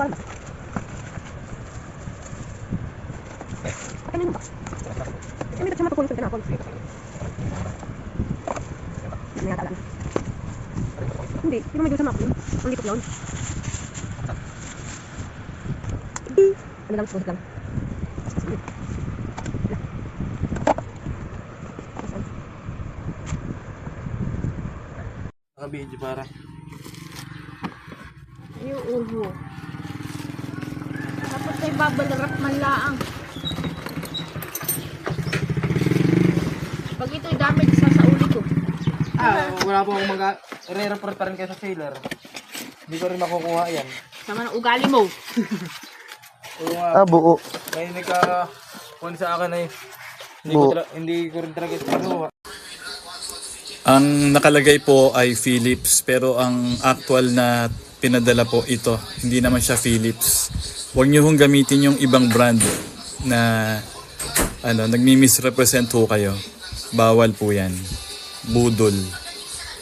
parang box. Ano yung box? May ba't siya matutuloy sa tinapon? Ano yata lang? Hindi, di ba may doon sa map yun? Ang likot yun? Ano lang, susunod lang. Nakabidyo para. Yung ulo. Tapos ay babalrap man laang. Pag ito'y damage sa uli ko. Wala po akong re-report pa rin kayo sa sailor. Hindi ko rin makukuha yan. Sama ng ugali mo. Oo nga. Buo. May nagka-phone sa akin ay hindi ko rin talaga ito makuha. Ang nakalagay po ay Philips pero ang actual na pinadala po ito, hindi naman siya Philips. Huwag niyo hong gamitin yung ibang brand na nagmi-misrepresent ho kayo. Bawal po yan. Budol.